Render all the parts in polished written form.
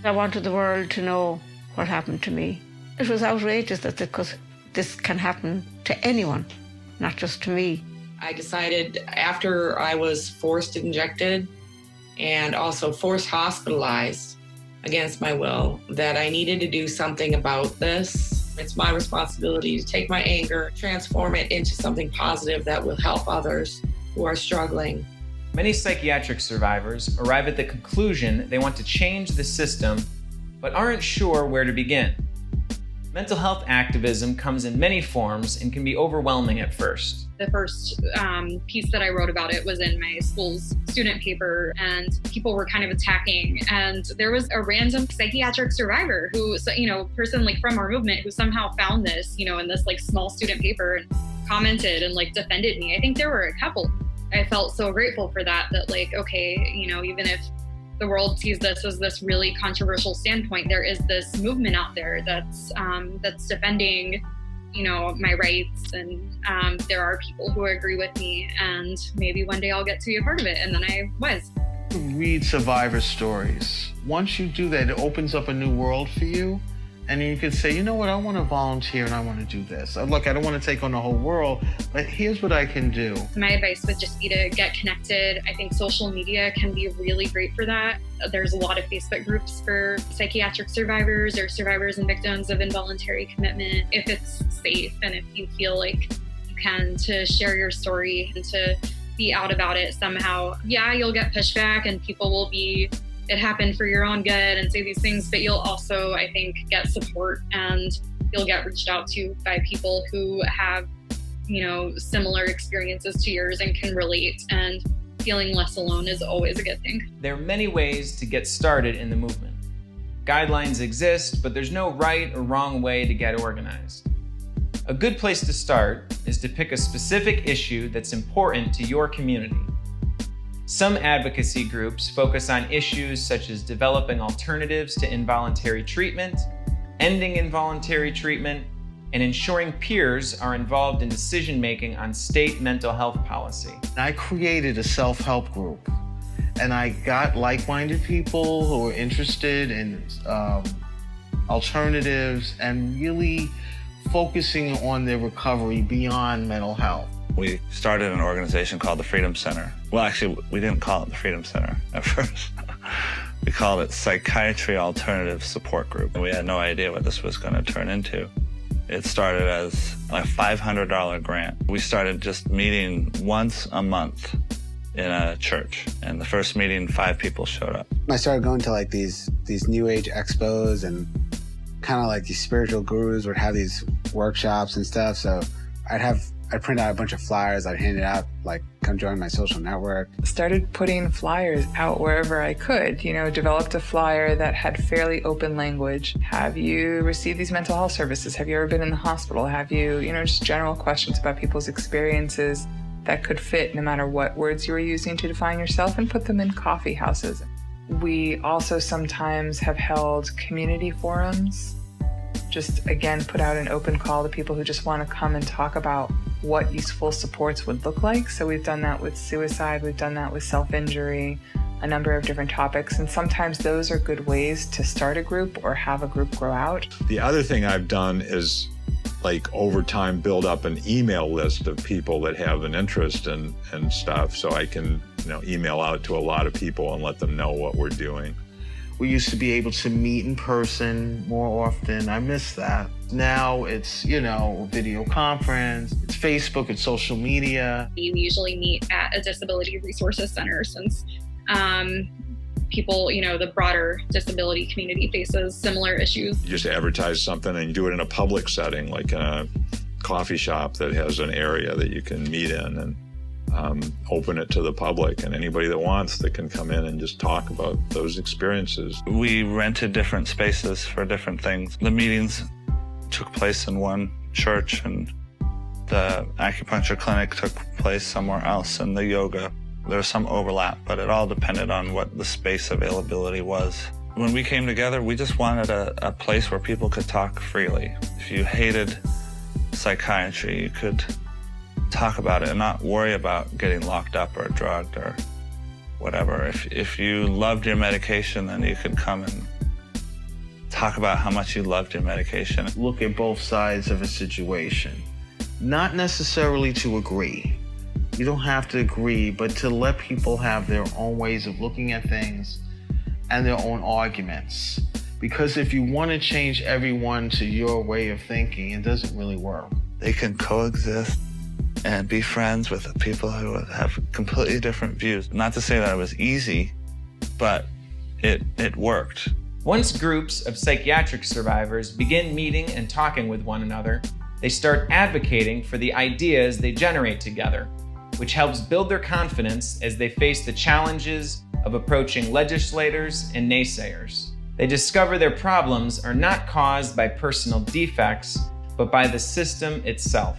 I wanted the world to know what happened to me. It was outrageous that this can happen to anyone, not just to me. I decided after I was forced injected and also forced hospitalized against my will that I needed to do something about this. It's my responsibility to take my anger, transform it into something positive that will help others who are struggling. Many psychiatric survivors arrive at the conclusion they want to change the system, but aren't sure where to begin. Mental health activism comes in many forms and can be overwhelming at first. The first piece that I wrote about it was in my school's student paper, and people were kind of attacking. And there was a random psychiatric survivor who, person like from our movement who somehow found this, in this like small student paper and commented and like defended me. I think there were a couple. I felt so grateful for that like, okay, even if the world sees this as this really controversial standpoint, there is this movement out there that's defending, my rights, and there are people who agree with me, and maybe one day I'll get to be a part of it. And then I was. Read survivor stories. Once you do that, it opens up a new world for you. And you could say, you know what, I want to volunteer and I want to do this. Look, I don't want to take on the whole world, but here's what I can do. My advice would just be to get connected. I think social media can be really great for that. There's a lot of Facebook groups for psychiatric survivors or survivors and victims of involuntary commitment. If it's safe and if you feel like you can, to share your story and to be out about it somehow. Yeah, you'll get pushback and people will be, it happened for your own good, and say these things, but you'll also, I think, get support, and you'll get reached out to by people who have, similar experiences to yours and can relate, and feeling less alone is always a good thing. There are many ways to get started in the movement. Guidelines exist, but there's no right or wrong way to get organized. A good place to start is to pick a specific issue that's important to your community. Some advocacy groups focus on issues such as developing alternatives to involuntary treatment, ending involuntary treatment, and ensuring peers are involved in decision-making on state mental health policy. I created a self-help group, and I got like-minded people who were interested in alternatives and really focusing on their recovery beyond mental health. We started an organization called the Freedom Center. Well, actually, we didn't call it the Freedom Center at first. We called it Psychiatry Alternative Support Group. We had no idea what this was going to turn into. It started as a $500 grant. We started just meeting once a month in a church. And the first meeting, 5 people showed up. I started going to like these New Age expos, and kind of like these spiritual gurus would have these workshops and stuff. So I'd print out a bunch of flyers, I'd hand it out, like, come join my social network. Started putting flyers out wherever I could, developed a flyer that had fairly open language. Have you received these mental health services? Have you ever been in the hospital? Have you, just general questions about people's experiences that could fit no matter what words you were using to define yourself, and put them in coffee houses. We also sometimes have held community forums. Just, again, put out an open call to people who just want to come and talk about what useful supports would look like. So we've done that with suicide, we've done that with self-injury, a number of different topics. And sometimes those are good ways to start a group or have a group grow out. The other thing I've done is, like, over time, build up an email list of people that have an interest and stuff, so I can, email out to a lot of people and let them know what we're doing. We used to be able to meet in person more often. I miss that. Now it's, video conference, it's Facebook, it's social media. We usually meet at a disability resources center, since people, the broader disability community faces similar issues. You just advertise something and you do it in a public setting, like in a coffee shop that has an area that you can meet in, and open it to the public, and anybody that wants that can come in and just talk about those experiences. We rented different spaces for different things. The meetings took place in one church, and the acupuncture clinic took place somewhere else, and the yoga. There was some overlap, but it all depended on what the space availability was. When we came together, we just wanted a place where people could talk freely. If you hated psychiatry, you could talk about it and not worry about getting locked up or drugged or whatever. If you loved your medication, then you could come and talk about how much you loved your medication. Look at both sides of a situation. Not necessarily to agree. You don't have to agree, but to let people have their own ways of looking at things and their own arguments. Because if you want to change everyone to your way of thinking, it doesn't really work. They can coexist and be friends with people who have completely different views. Not to say that it was easy, but it worked. Once groups of psychiatric survivors begin meeting and talking with one another, they start advocating for the ideas they generate together, which helps build their confidence as they face the challenges of approaching legislators and naysayers. They discover their problems are not caused by personal defects, but by the system itself.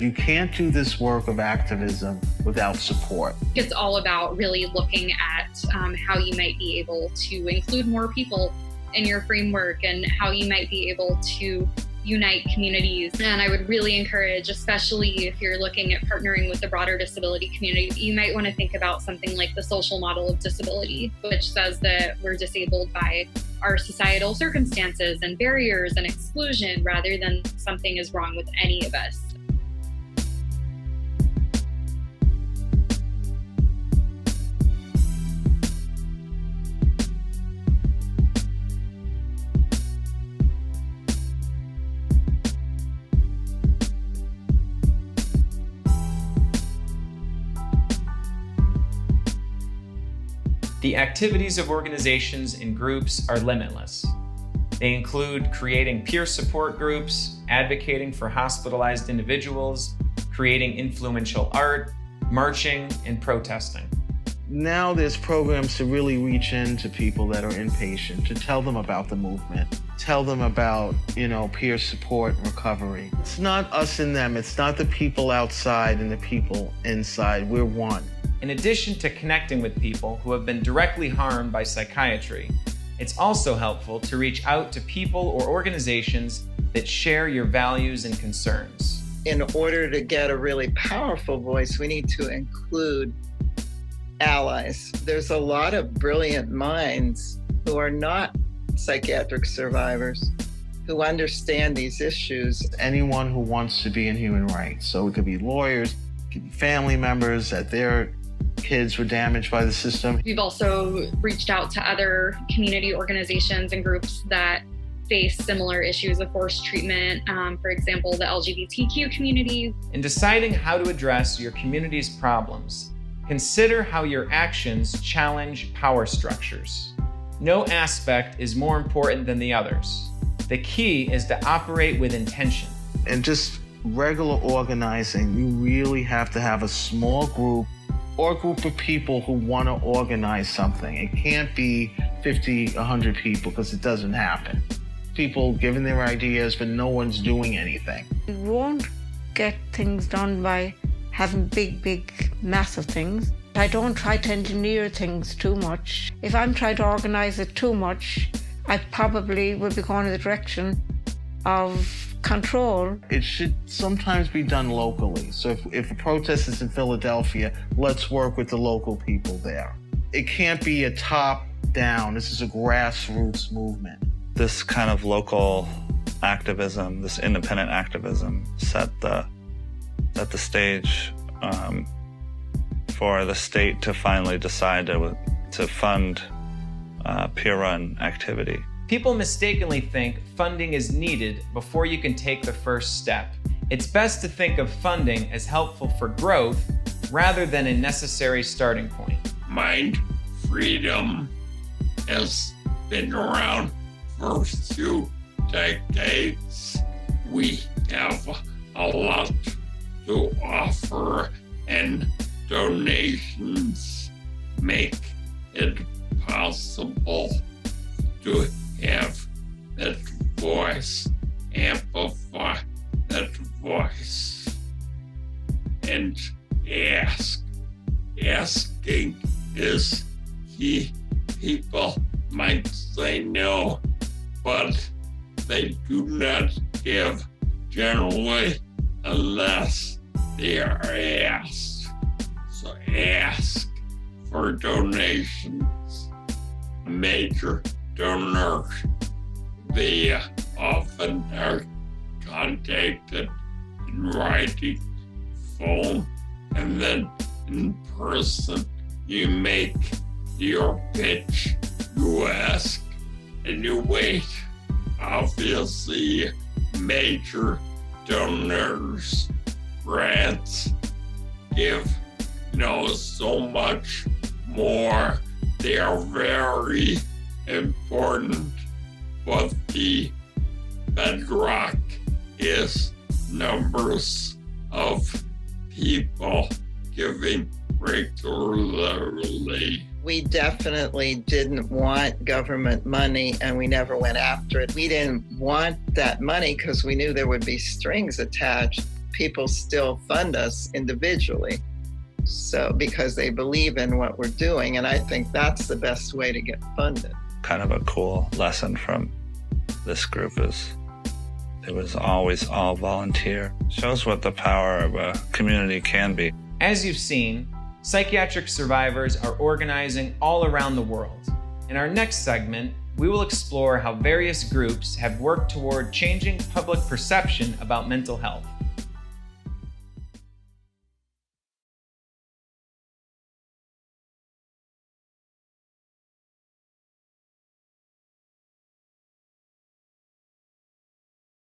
You can't do this work of activism without support. It's all about really looking at how you might be able to include more people in your framework and how you might be able to unite communities. And I would really encourage, especially if you're looking at partnering with the broader disability community, you might want to think about something like the social model of disability, which says that we're disabled by our societal circumstances and barriers and exclusion rather than something is wrong with any of us. The activities of organizations and groups are limitless. They include creating peer support groups, advocating for hospitalized individuals, creating influential art, marching, and protesting. Now there's programs to really reach into people that are inpatient, to tell them about the movement, tell them about, peer support and recovery. It's not us and them. It's not the people outside and the people inside. We're one. In addition to connecting with people who have been directly harmed by psychiatry, it's also helpful to reach out to people or organizations that share your values and concerns. In order to get a really powerful voice, we need to include allies. There's a lot of brilliant minds who are not psychiatric survivors who understand these issues. Anyone who wants to be in human rights. So it could be lawyers, it could be family members that their kids were damaged by the system. We've also reached out to other community organizations and groups that face similar issues of forced treatment, for example, the LGBTQ community. In deciding how to address your community's problems, consider how your actions challenge power structures. No aspect is more important than the others. The key is to operate with intention. And just regular organizing, you really have to have a small group or a group of people who want to organize something. It can't be 50, 100 people because it doesn't happen. People giving their ideas, but no one's doing anything. You won't get things done by having big, massive things. I don't try to engineer things too much. If I'm trying to organize it too much, I probably will be going in the direction of control. It should sometimes be done locally. So if a protest is in Philadelphia, let's work with the local people there. It can't be a top-down. This is a grassroots movement. This kind of local activism, this independent activism, set the stage for the state to finally decide to fund peer-run activity. People mistakenly think funding is needed before you can take the first step. It's best to think of funding as helpful for growth rather than a necessary starting point. MindFreedom has been around for 2 decades. We have a lot to offer, and donations make it possible to have that voice, amplify that voice, and asking is key. People might say no, but they do not give generally unless they are asked. So ask for donations. A major donor They often are contacted in writing, phone, and then in person. You make your pitch, you ask, and you wait. Obviously, major donors, grants give so much more. They are very important, but the bedrock is numbers of people giving regularly. We definitely didn't want government money, and we never went after it. We didn't want that money because we knew there would be strings attached. People still fund us individually, so because they believe in what we're doing, and I think that's the best way to get funded. Kind of a cool lesson from this group is it was always all volunteer. Shows what the power of a community can be. As you've seen, psychiatric survivors are organizing all around the world. In our next segment, we will explore how various groups have worked toward changing public perception about mental health.